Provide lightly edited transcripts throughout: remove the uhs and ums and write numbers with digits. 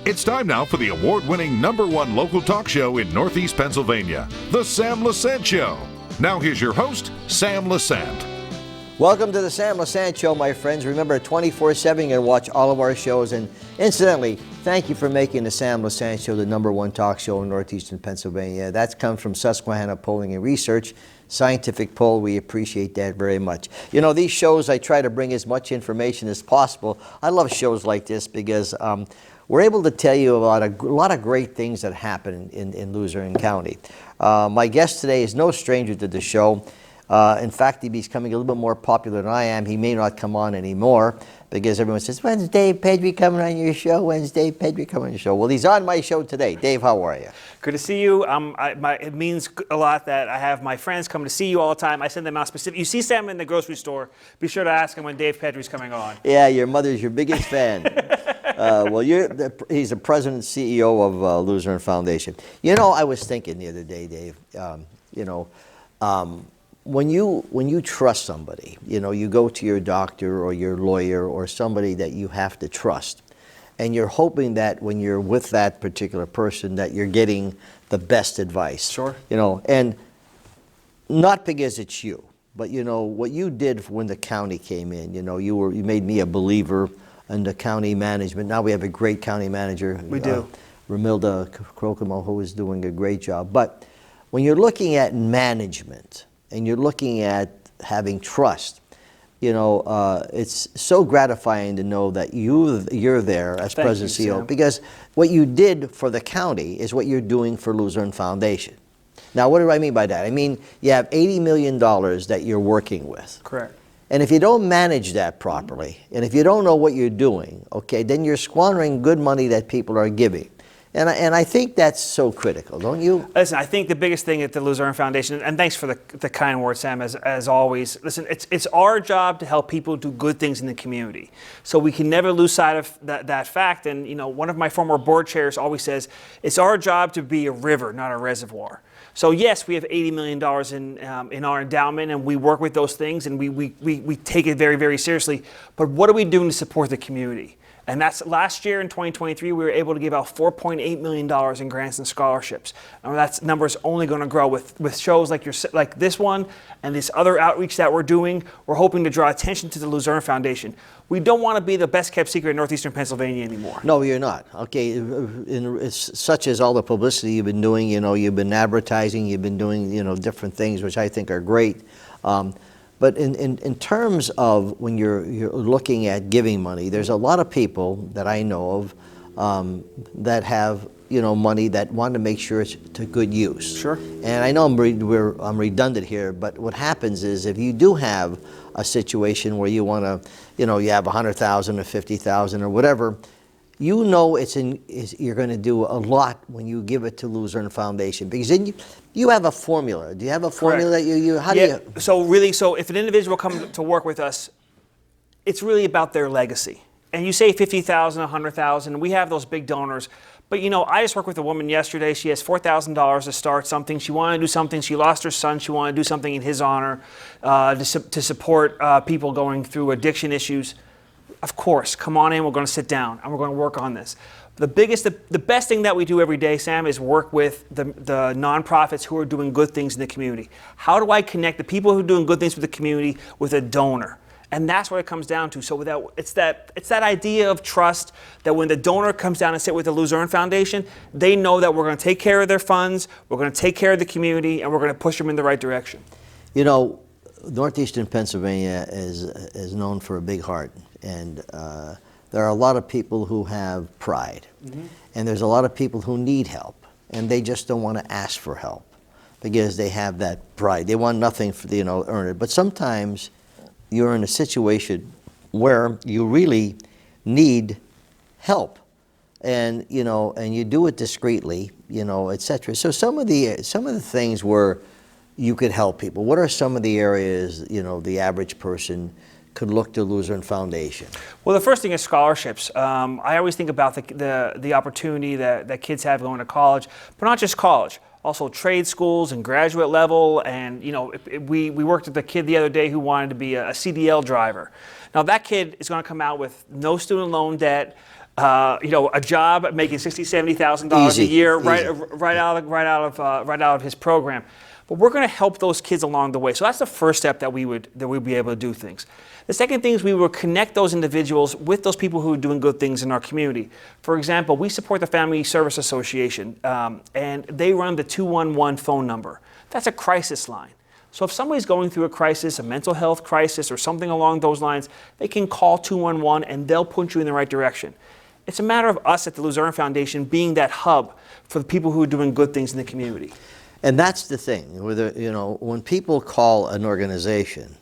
It's time now for the award-winning #1 local talk show in Northeast Pennsylvania, The Sam Lesante Show. Now here's your host, Sam Lesante. Welcome to The Sam Lesante Show, my friends. Remember, 24/7 you can watch all of our shows. And incidentally, thank you for making The Sam Lesante Show the #1 talk show in Northeastern Pennsylvania. That comes from Susquehanna Polling and Research, scientific poll. We appreciate that very much. You know, these shows, I try to bring as much information as possible. I love shows like this because we're able to tell you about a lot of great things that happen in Luzerne County. My guest today is no stranger to the show. In fact, he's becoming a little bit more popular than I am. He may not come on anymore because everyone says, when's Dave Pedri coming on your show? When's Dave Pedri coming on your show? Well, he's on my show today. Dave, how are you? Good to see you. It means a lot that I have my friends come to see you all the time. I send them out specific. You see Sam in the grocery store, be sure to ask him when Dave Pedri's coming on. Yeah, your mother's your biggest fan. Well, he's the president and CEO of Luzerne Foundation. You know, I was thinking the other day, Dave, when you trust somebody, you know, you go to your doctor or your lawyer or somebody that you have to trust, and you're hoping that when you're with that particular person that you're getting the best advice. Sure. You know, and not because it's you, but you know what you did when the county came in. You know, you made me a believer in the county management. Now we have a great county manager. We do. Ramilda Krokemo, who is doing a great job. But when you're looking at management and you're looking at having trust, you know, it's so gratifying to know that you're there as president CEO, Sam. because what you did for the county is what you're doing for Luzerne Foundation. Now, what do I mean by that? I mean, you have $80 million that you're working with. Correct. And if you don't manage that properly, and if you don't know what you're doing, okay, then you're squandering good money that people are giving. And I think that's so critical, don't you? Listen, I think the biggest thing at the Luzerne Foundation, and thanks for the kind words, Sam, as always. Listen, it's our job to help people do good things in the community. So we can never lose sight of that fact. And, you know, one of my former board chairs always says, it's our job to be a river, not a reservoir. So yes, we have $80 million in our endowment, and we work with those things, and we take it very, very seriously. But what are we doing to support the community? And that's last year in 2023, we were able to give out $4.8 million in grants and scholarships. And that number is only going to grow with shows like this one and this other outreach that we're doing. We're hoping to draw attention to the Luzerne Foundation. We don't want to be the best kept secret in Northeastern Pennsylvania anymore. No, you're not. Okay, it's such as all the publicity you've been doing. You know, you've been advertising, you've been doing, you know, different things, which I think are great. But in terms of when you're looking at giving money, there's a lot of people that I know of that have, you know, money that want to make sure it's to good use. Sure. And I know I'm redundant here, but what happens is if you do have a situation where you want to, you know, you have 100,000 or 50,000 or whatever, you know you're going to do a lot when you give it to Luzerne Foundation, because then you have a formula. Do you have a formula that you how do you? So if an individual comes to work with us, it's really about their legacy. And you say 50,000, 100,000, we have those big donors. But you know, I just worked with a woman yesterday. She has $4,000 to start something. She wanted to do something. She lost her son. She wanted to do something in his honor to support people going through addiction issues. Of course, come on in, we're going to sit down and we're going to work on this. The best thing that we do every day, Sam, is work with the nonprofits who are doing good things in the community. How do I connect the people who are doing good things with the community with a donor? And that's what it comes down to. So it's that idea of trust that when the donor comes down and sit with the Luzerne Foundation, they know that we're going to take care of their funds, we're going to take care of the community, and we're going to push them in the right direction. You know, Northeastern Pennsylvania is known for a big heart. And there are a lot of people who have pride. Mm-hmm. And there's a lot of people who need help. And they just don't want to ask for help because they have that pride. They want nothing for, you know, earn it. But sometimes you're in a situation where you really need help. And, you know, and you do it discreetly, you know, et cetera. So some of the things where you could help people, what are some of the areas, you know, the average person could look to Luzerne Foundation? Well, the first thing is scholarships. I always think about the opportunity that kids have going to college, but not just college. also trade schools and graduate level. And we worked with a kid the other day who wanted to be a CDL driver. Now that kid is going to come out with no student loan debt, a job making $60,000-$70,000 a year right out of his program. But we're going to help those kids along the way. So that's the first step that we'd be able to do things. The second thing is we will connect those individuals with those people who are doing good things in our community. For example, we support the Family Service Association, and they run the 211 phone number. That's a crisis line. So if somebody's going through a crisis, a mental health crisis or something along those lines, they can call 211 and they'll put you in the right direction. It's a matter of us at the Luzerne Foundation being that hub for the people who are doing good things in the community. And that's the thing, when people call an organization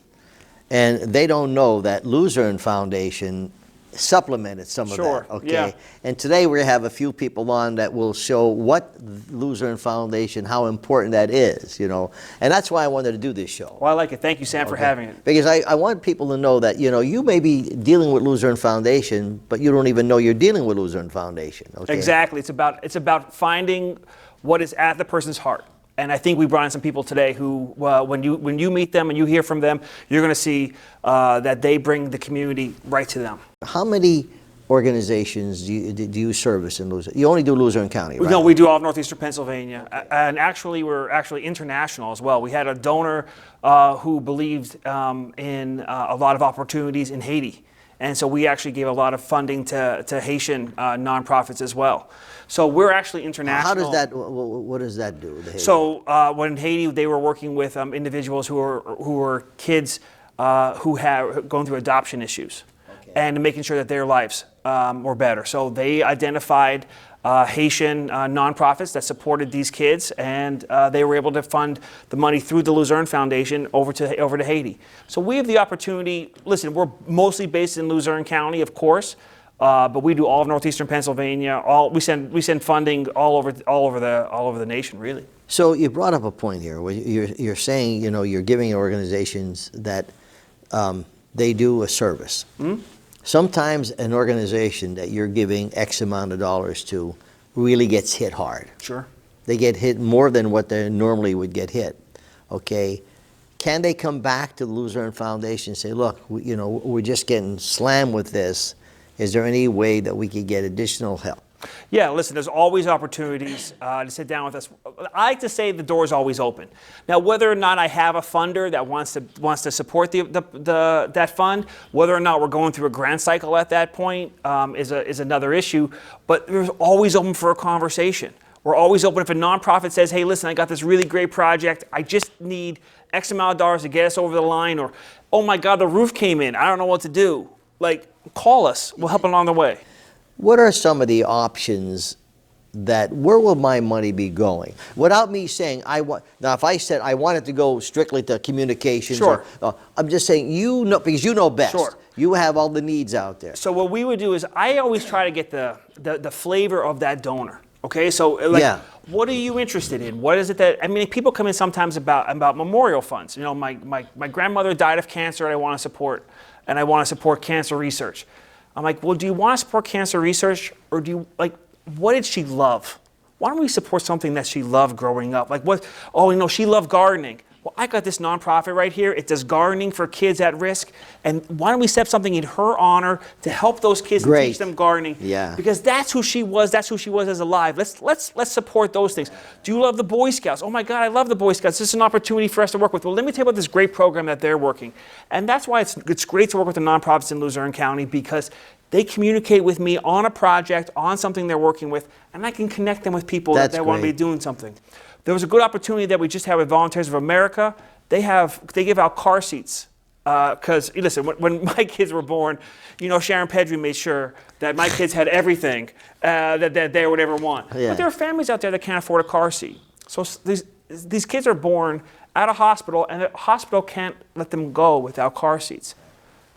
and they don't know that Luzerne Foundation supplemented some of that, okay? Yeah. And today we're going to have a few people on that will show what Luzerne Foundation, how important that is, and that's why I wanted to do this show. Well, I like it. Thank you, Sam, for having it. Because I want people to know that, you may be dealing with Luzerne Foundation, but you don't even know you're dealing with Luzerne Foundation, okay? Exactly. It's about finding what is at the person's heart. And I think we brought in some people today who, when you meet them and you hear from them, you're going to see that they bring the community right to them. How many organizations do you service in Luzerne? You only do Luzerne County, right? No, we do all of northeastern Pennsylvania. And actually, we're international as well. We had a donor who believed in a lot of opportunities in Haiti. And so we actually gave a lot of funding to Haitian nonprofits as well. So we're actually international. How does that? What does that do? So when in Haiti, they were working with individuals who were kids who have gone through adoption issues, and making sure that their lives were better. So they identified Haitian nonprofits that supported these kids, and they were able to fund the money through the Luzerne Foundation over to Haiti. So we have the opportunity. Listen, we're mostly based in Luzerne County, of course. But we do all of northeastern Pennsylvania. We send funding all over the nation, really. So you brought up a point here. Where you're saying you're giving organizations that they do a service. Mm-hmm. Sometimes an organization that you're giving X amount of dollars to really gets hit hard. Sure. They get hit more than what they normally would get hit. Okay. Can they come back to the Luzerne Foundation and say, look, we're just getting slammed with this. Is there any way that we could get additional help? Yeah, listen, there's always opportunities to sit down with us. I like to say the door is always open. Now, whether or not I have a funder that wants to support that fund, whether or not we're going through a grant cycle at that point is another issue. But we're always open for a conversation. We're always open if a nonprofit says, hey, listen, I got this really great project. I just need X amount of dollars to get us over the line. Or, oh my God, the roof came in. I don't know what to do. Call us. We'll help along the way. What are some of the options where will my money be going? Without me saying, now if I said I wanted to go strictly to communications, sure. I'm just saying, because you know best. Sure. You have all the needs out there. So what we would do is I always try to get the flavor of that donor. Okay, so what are you interested in? What is it people come in sometimes about memorial funds. My grandmother died of cancer and I want to support cancer research. I'm like, well, do you want to support cancer research, or do you what did she love? Why don't we support something that she loved growing up? She loved gardening. Well, I got this nonprofit right here. It does gardening for kids at risk. And why don't we set something in her honor to help those kids and teach them gardening? Yeah. Because that's who she was. That's who she was as alive. Let's support those things. Do you love the Boy Scouts? Oh my God, I love the Boy Scouts. This is an opportunity for us to work with. Well, let me tell you about this great program that they're working. And that's why it's great to work with the nonprofits in Luzerne County, because they communicate with me on a project, on something they're working with, and I can connect them with people that want to be doing something. There was a good opportunity that we just had with Volunteers of America. They give out car seats. Because, listen, when my kids were born, Sharon Pedri made sure that my kids had everything that they would ever want. Yeah. But there are families out there that can't afford a car seat. So these kids are born at a hospital, and the hospital can't let them go without car seats.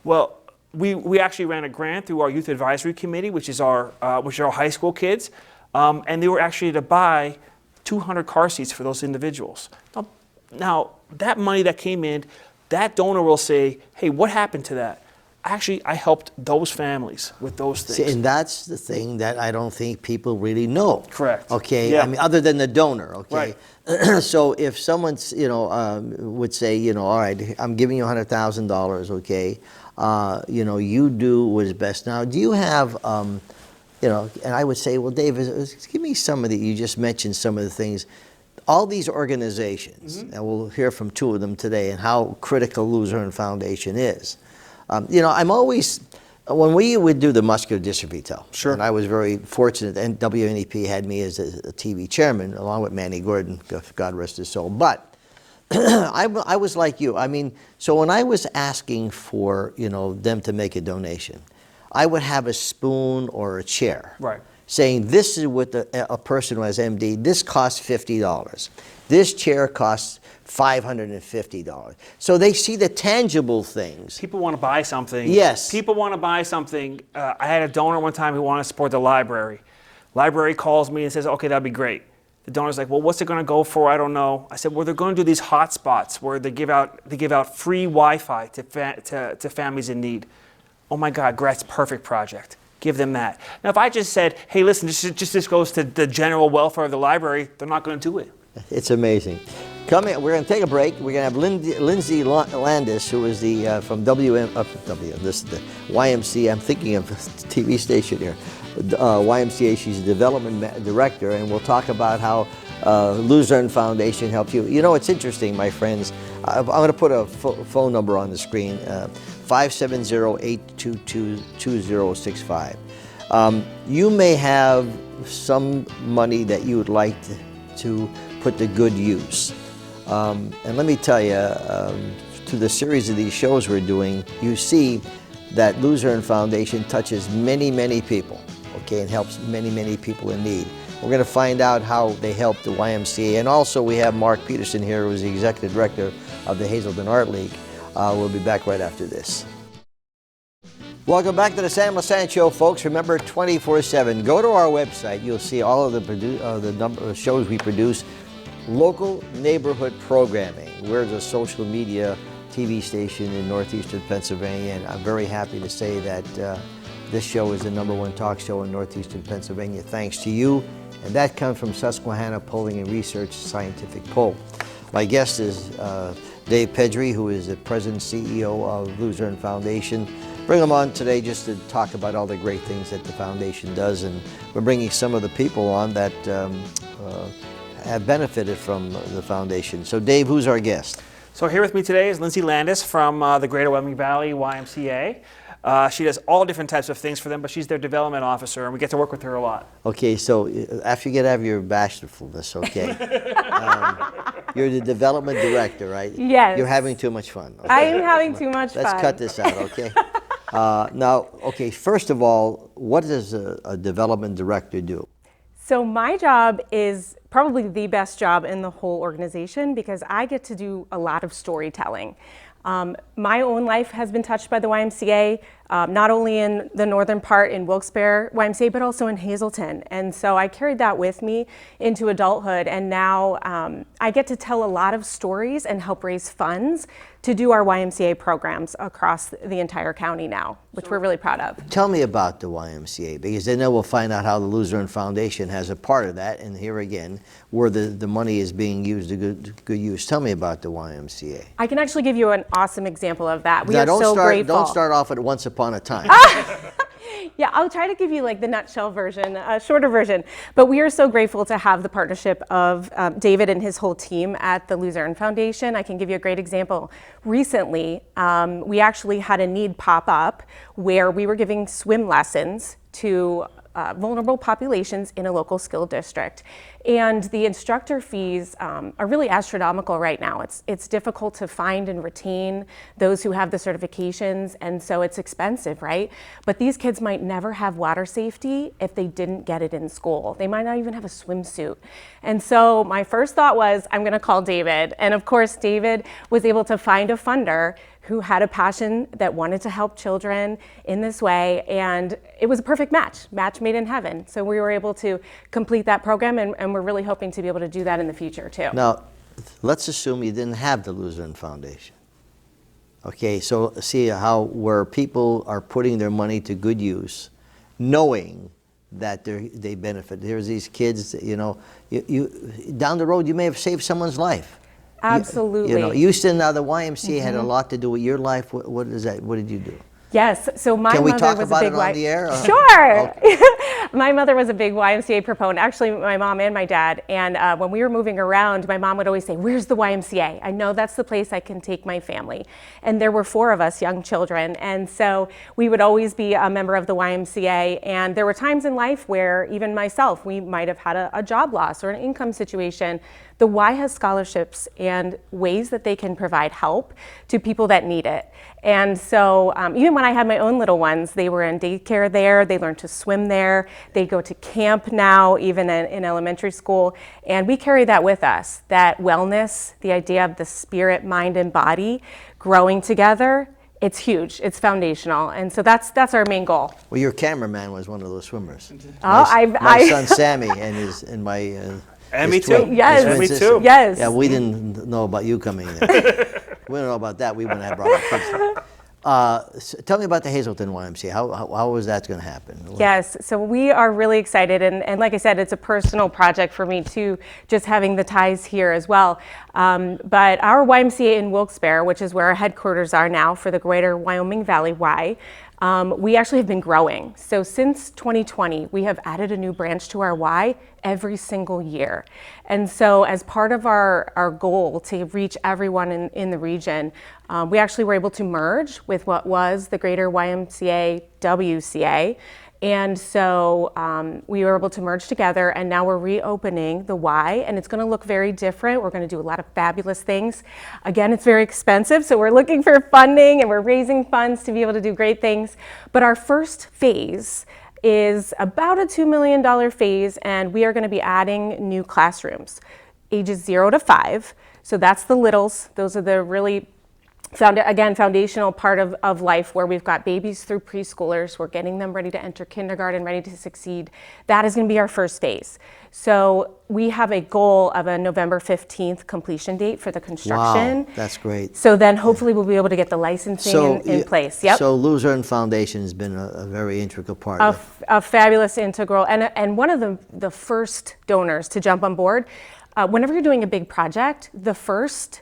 Well, we actually ran a grant through our Youth Advisory Committee, which is our high school kids, and they were actually to buy 200 car seats for those individuals. Now, that money that came in, that donor will say, hey, what happened to that? I helped those families with those things. See, and that's the thing that I don't think people really know. Correct. Okay. Yeah. I mean, other than the donor. Okay. Right. So if someone's, would say, all right, I'm giving you $100,000. Okay. You do what is best. Now, do you have, and I would say, well, Dave, give me some of the. You just mentioned some of the things. All these organizations, and we'll hear from two of them today, and how critical Luzerne Foundation is. I'm always, when we would do the muscular dystrophy tell, Sure. and I was very fortunate, and WNEP had me as a TV chairman, along with Manny Gordon, God rest his soul. But I was like you. I mean, so when I was asking for, them to make a donation, I would have a spoon or a chair. Right. Saying this is what a person who has MD, this costs $50. This chair costs $550. So they see the tangible things. People want to buy something. Yes. People want to buy something. I had a donor one time who wanted to support the library. Library calls me and says, okay, that'd be great. The donor's like, well, what's it going to go for? I don't know. I said, well, they're going to do these hot spots where they give out free Wi-Fi to families in need. Oh my God, that's a perfect project. Give them that. Now, if I just said, hey, listen, this goes to the general welfare of the library, they're not going to do it. It's amazing. We're going to take a break. We're going to have Lindsay Landis, who is from the YMCA. I'm thinking of the TV station here. YMCA, she's a development director, and we'll talk about how Luzerne Foundation helps you. It's interesting, my friends. I'm going to put a phone number on the screen, 570-822-2065. You may have some money that you would like to put to good use. And let me tell you, through the series of these shows we're doing, you see that Luzerne Foundation touches many, many people, okay, and helps many, many people in need. We're going to find out how they help the YMCA. And also we have Mark Peterson here, who is the Executive Director of the Hazleton Art League. We'll be back right after this. Welcome back to the Sam Lesante Show, folks. Remember, 24/7. Go to our website. You'll see all of the number of shows we produce. Local neighborhood programming. We're the social media TV station in northeastern Pennsylvania, and I'm very happy to say that this show is the #1 talk show in northeastern Pennsylvania, thanks to you. And that comes from Susquehanna Polling and Research Scientific Poll. My guest is Dave Pedri, who is the President and CEO of Luzerne Foundation. Bring him on today just to talk about all the great things that the foundation does, and we're bringing some of the people on that have benefited from the foundation. So Dave, who's our guest? So here with me today is Lindsay Landis from the Greater Wyoming Valley YMCA. She does all different types of things for them, but she's their development officer, and we get to work with her a lot. Okay, so after you get out of your bachelorfulness, okay, you're the development director, right? Yes. You're having too much fun. Okay? I am having too much fun. Let's cut this out, okay? Now, okay, first of all, what does a development director do? So my job is probably the best job in the whole organization because I get to do a lot of storytelling. My own life has been touched by the YMCA, not only in the northern part in Wilkes-Barre YMCA, but also in Hazleton. And so I carried that with me into adulthood, and now I get to tell a lot of stories and help raise funds to do our YMCA programs across the entire county now, which we're really proud of. Tell me about the YMCA, because then we'll find out how the Luzerne Foundation has a part of that, and here again, where the money is being used to good use. Tell me about the YMCA. I can actually give you an awesome example of that. We Now, are so grateful. Don't start off at Once Upon a Time. Yeah, I'll try to give you like the nutshell version, a shorter version. But we are so grateful to have the partnership of David and his whole team at the Luzerne Foundation. I can give you a great example. Recently, we actually had a need pop up where we were giving swim lessons to vulnerable populations in a local school district. And the instructor fees are really astronomical right now. It's difficult to find and retain those who have the certifications, and so it's expensive, right? But these kids might never have water safety if they didn't get it in school. They might not even have a swimsuit. And so my first thought was, I'm gonna call David. And of course, David was able to find a funder who had a passion that wanted to help children in this way, and it was a perfect match made in heaven. So we were able to complete that program, and we're really hoping to be able to do that in the future too. Now, let's assume you didn't have the Luzerne Foundation. Okay, so see how where people are putting their money to good use, knowing that they benefit. There's these kids, you know, you down the road you may have saved someone's life. Absolutely. You know, Houston, now the YMCA had a lot to do with your life. What is that? What did you do? Yes, so my Can we mother talk was about a big it on the air? Sure. Okay. My mother was a big YMCA proponent, actually my mom and my dad. And when we were moving around, my mom would always say, "Where's the YMCA? I know that's the place I can take my family." And there were 4 of us young children. And so we would always be a member of the YMCA. And there were times in life where even myself, we might have had a job loss or an income situation. The Y has scholarships and ways that they can provide help to people that need it. And so even when I had my own little ones, they were in daycare there, they learned to swim there, they go to camp now, even in elementary school, and we carry that with us, that wellness, the idea of the spirit, mind, and body growing together. It's huge, it's foundational, and so that's our main goal. Well, your cameraman was one of those swimmers. Oh, my son Sammy and my And his me too. twin- Yes. his twin And me sister. too. Yes. Yeah, we didn't know about you coming in. We don't know about that. We wouldn't have brought our kids. So tell me about the Hazleton YMCA. How was that going to happen? Yes, so we are really excited, and like I said, it's a personal project for me too, just having the ties here as well. But our YMCA in Wilkes-Barre, which is where our headquarters are now for the Greater Wyoming Valley Y, we actually have been growing. So since 2020, we have added a new branch to our Y every single year. And so as part of our goal to reach everyone in the region, we actually were able to merge with what was the Greater YMCA WCA. And so we were able to merge together, and now we're reopening the Y, and it's going to look very different. We're going to do a lot of fabulous things. Again, it's very expensive, so we're looking for funding, and we're raising funds to be able to do great things. But our first phase is about a $2 million phase, and we are going to be adding new classrooms, ages 0 to 5. So that's the littles. Those are the really foundational part of life, where we've got babies through preschoolers. We're getting them ready to enter kindergarten, ready to succeed. That is going to be our first phase. So we have a goal of a November 15th completion date for the construction. Wow, that's great. So then hopefully we'll be able to get the licensing in place. Yep. So Luzerne Foundation has been a very integral part of it. A fabulous integral, and one of the first donors to jump on board. Whenever you're doing a big project, the first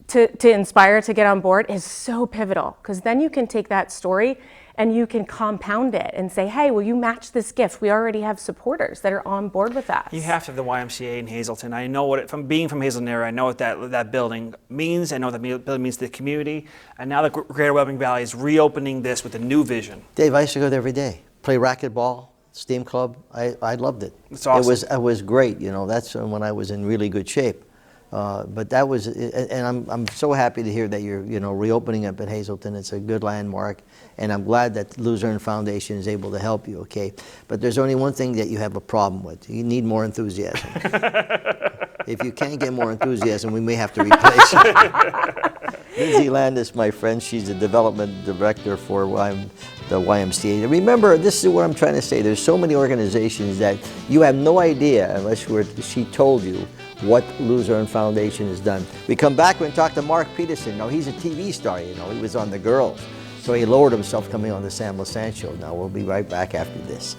to inspire to get on board is so pivotal, because then you can take that story and you can compound it and say, hey, will you match this gift? We already have supporters that are on board with us. You have to have the YMCA in Hazleton. I know what from being from Hazleton area, I know what that building means. I know what that building means to the community. And now the Greater Wyoming Valley is reopening this with a new vision. Dave, I used to go there every day, play racquetball, steam club. I loved it. It's awesome. It was great. You know, that's when I was in really good shape. But that was, and I'm so happy to hear that you're, reopening up at Hazleton. It's a good landmark, and I'm glad that Luzerne Foundation is able to help you. Okay, but there's only one thing that you have a problem with. You need more enthusiasm. If you can't get more enthusiasm, we may have to replace you. Lindsay Landis, my friend, she's the development director for the YMCA. Remember, this is what I'm trying to say. There's so many organizations that you have no idea unless she told you what Luzerne Foundation has done. We come back and talk to Mark Peterson. Now, he's a TV star, he was on The Girls. So he lowered himself coming on the Sam Lesante Show. Now, we'll be right back after this.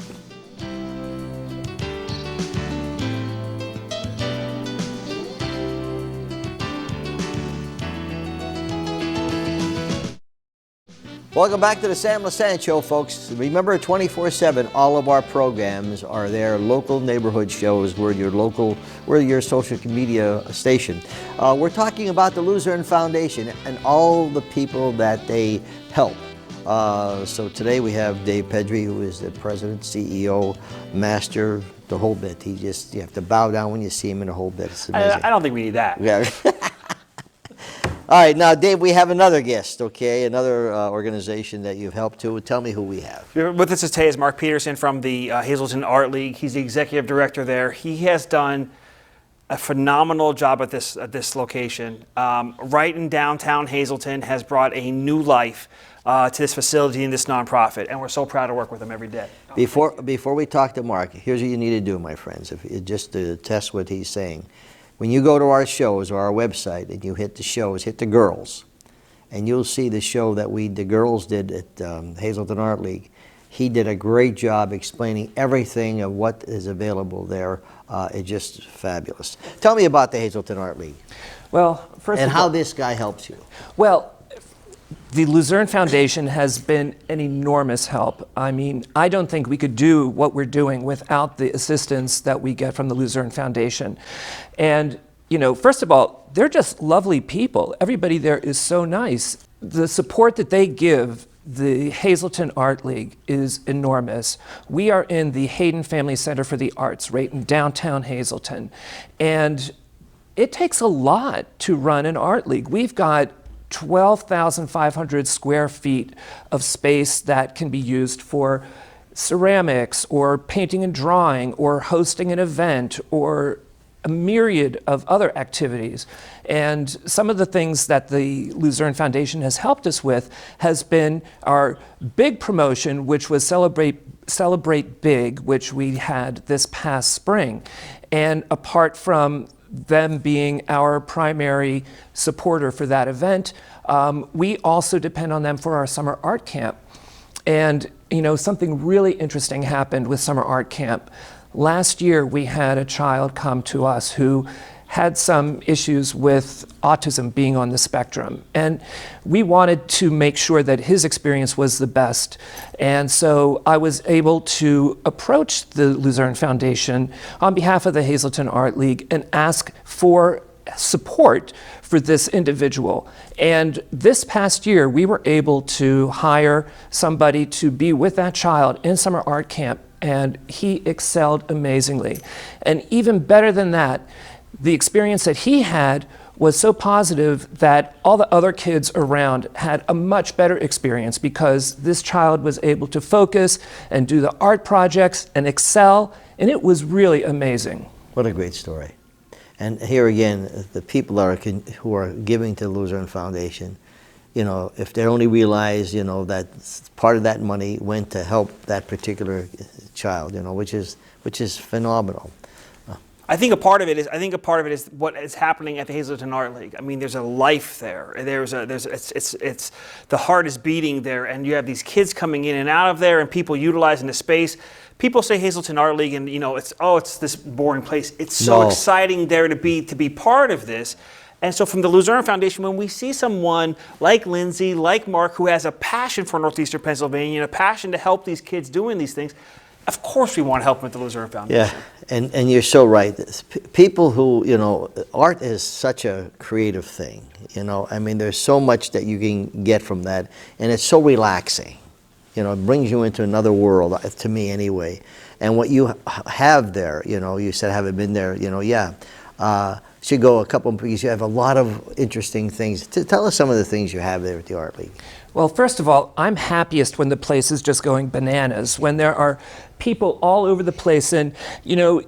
Welcome back to the Sam Lesante Show, folks. Remember, 24/7, all of our programs are there. Local neighborhood shows. We're your social media station. We're talking about the Luzerne Foundation and all the people that they help. So today we have David Pedri, who is the president, CEO, master, the whole bit. You have to bow down when you see him in the whole bit. It's amazing. I don't think we need that. Yeah. All right, now, Dave, we have another guest, okay? Another organization that you've helped to. Tell me who we have. With us today is Mark Peterson from the Hazleton Art League. He's the executive director there. He has done a phenomenal job at this location. Right in downtown Hazleton, has brought a new life to this facility and this nonprofit, and we're so proud to work with him every day. Before we talk to Mark, here's what you need to do, my friends, just to test what he's saying. When you go to our shows or our website and you hit the shows, hit the girls, and you'll see the show that the girls did at Hazleton Art League. He did a great job explaining everything of what is available there. It's just fabulous. Tell me about the Hazleton Art League. Well, first and of all, how this guy helps you. Well, the Luzerne Foundation has been an enormous help. I mean, I don't think we could do what we're doing without the assistance that we get from the Luzerne Foundation. And, you know, first of all, they're just lovely people. Everybody there is so nice. The support that they give the Hazleton Art League is enormous. We are in the Hayden Family Center for the Arts, right in downtown Hazleton. And it takes a lot to run an art league. We've got 12,500 square feet of space that can be used for ceramics or painting and drawing or hosting an event or a myriad of other activities. And some of the things that the Luzerne Foundation has helped us with has been our big promotion, which was Celebrate Big, which we had this past spring. And apart from them being our primary supporter for that event, we also depend on them for our summer art camp. And you know, something really interesting happened with summer art camp. Last year, we had a child come to us who had some issues with autism, being on the spectrum. And we wanted to make sure that his experience was the best. And so I was able to approach the Luzerne Foundation on behalf of the Hazleton Art League and ask for support for this individual. And this past year, we were able to hire somebody to be with that child in summer art camp, and he excelled amazingly. And even better than that, the experience that he had was so positive that all the other kids around had a much better experience because this child was able to focus and do the art projects and excel, and it was really amazing. What a great story. And here again, the people who are giving to the Luzerne Foundation, you know, if they only realize, you know, that part of that money went to help that particular child, you know, which is phenomenal. I think a part of it is what is happening at the Hazleton Art League. I mean, there's a life there. It's the heart is beating there, and you have these kids coming in and out of there, and people utilizing the space. People say Hazleton Art League, and you know, it's this boring place. It's so exciting there to be part of this. And so from the Luzerne Foundation, when we see someone like Lindsay, like Mark, who has a passion for Northeastern Pennsylvania and a passion to help these kids doing these things, of course we want to help them at the Luzerne Foundation. Yeah, and you're so right. People who, you know, art is such a creative thing, you know. I mean, there's so much that you can get from that, and it's so relaxing. You know, it brings you into another world, to me anyway. And what you have there, you know, you said haven't been there, you know, should go a couple, because you have a lot of interesting things. Tell us some of the things you have there at the Art League. Well, first of all, I'm happiest when the place is just going bananas, when there are people all over the place. And, you know,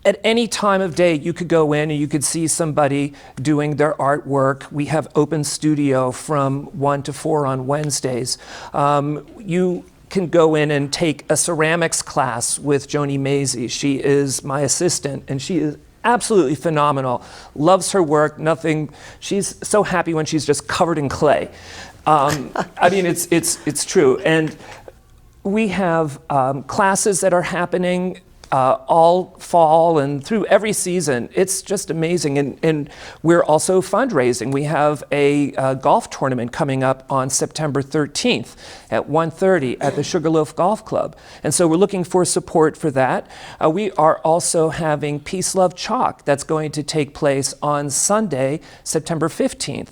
at any time of day, you could go in and you could see somebody doing their artwork. We have open studio from 1 to 4 on Wednesdays. You can go in and take a ceramics class with Joni Maisie. She is my assistant, and she is absolutely phenomenal. Loves her work. She's so happy when she's just covered in clay. I mean, it's true. And we have classes that are happening all fall and through every season. It's just amazing. And we're also fundraising. We have a golf tournament coming up on September 13th at 1:30 at the Sugarloaf Golf Club. And so we're looking for support for that. We are also having Peace Love Chalk that's going to take place on Sunday, September 15th.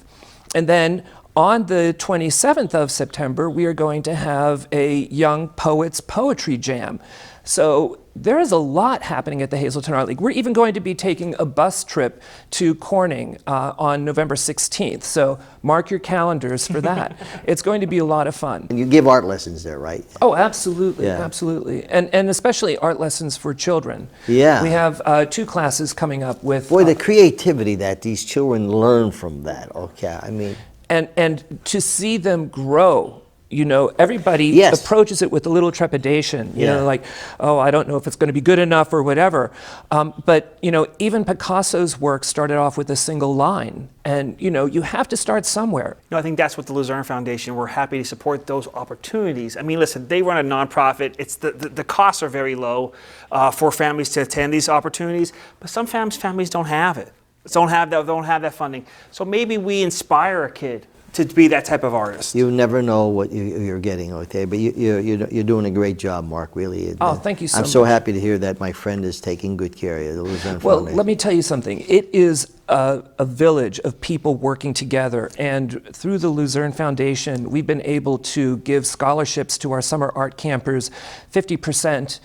And then on the 27th of September, we are going to have a Young Poets Poetry Jam. So there is a lot happening at the Hazleton Art League. We're even going to be taking a bus trip to Corning on November 16th. So mark your calendars for that. It's going to be a lot of fun. And you give art lessons there, right? Oh, absolutely, Yeah. absolutely. And especially art lessons for children. Yeah. We have 2 classes coming up with... Boy, the creativity that these children learn from that, okay, I mean... And to see them grow you know, everybody Yes. approaches it with a little trepidation, you Yeah. know, like, oh, I don't know if it's going to be good enough or whatever. But, you know, even Picasso's work started off with a single line. And, you know, you have to start somewhere. No, I think that's what the Luzerne Foundation, we're happy to support those opportunities. I mean, listen, they run a nonprofit. It's the costs are very low for families to attend these opportunities, but some families don't have it. Don't have that funding. So maybe we inspire a kid to be that type of artist. You never know what you're getting, okay? But you're doing a great job, Mark, really. Oh, thank you so I'm so much. happy to hear that my friend is taking good care of you, the Luzerne Well, Foundation. let me tell you something. It is a village of people working together, and through the Luzerne Foundation, we've been able to give scholarships to our summer art campers. 50%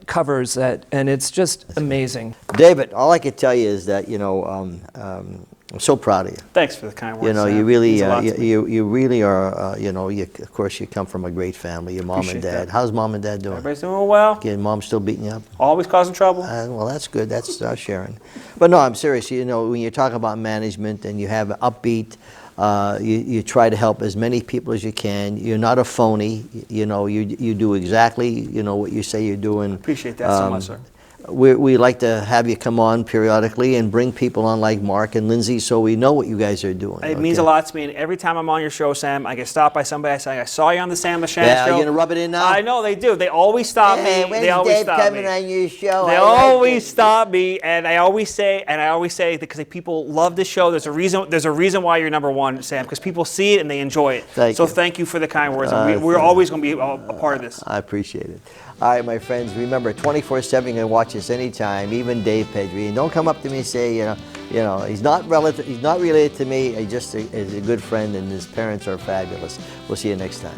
covers that, and it's just amazing. David, all I can tell you is that, you know, I'm so proud of you. Thanks for the kind words. You know, Sam. you really, Means a lot to me. you really are. You know, of course, you come from a great family. Your mom Appreciate and dad. that. How's mom and dad doing? Everybody's doing well. Your mom still beating you up? Always causing trouble. Well, that's good. That's Sharon. But no, I'm serious. You know, when you talk about management and you have an upbeat, you try to help as many people as you can. You're not a phony. You know, you do exactly, you know, what you say you're doing. Appreciate that so much, sir. We like to have you come on periodically and bring people on like Mark and Lindsay so we know what you guys are doing. It means a lot to me, and every time I'm on your show, Sam, I get stopped by somebody saying, I saw you on the Sam Lashant Yeah, show. you're going to rub it in now? I know, they do. They always stop Hey, me. when's They always Dave stop coming me. on your show? They I like always it. stop me, and I always say because people love this show. There's a reason why you're number one, Sam, because people see it and they enjoy it. Thank you. Thank you for the kind words. And we're always going to be a part of this. I appreciate it. All right, my friends, remember 24/7 you can watch us anytime, even Dave Pedri. And don't come up to me and say, you know, he's not related to me. He just is a good friend, and his parents are fabulous. We'll see you next time.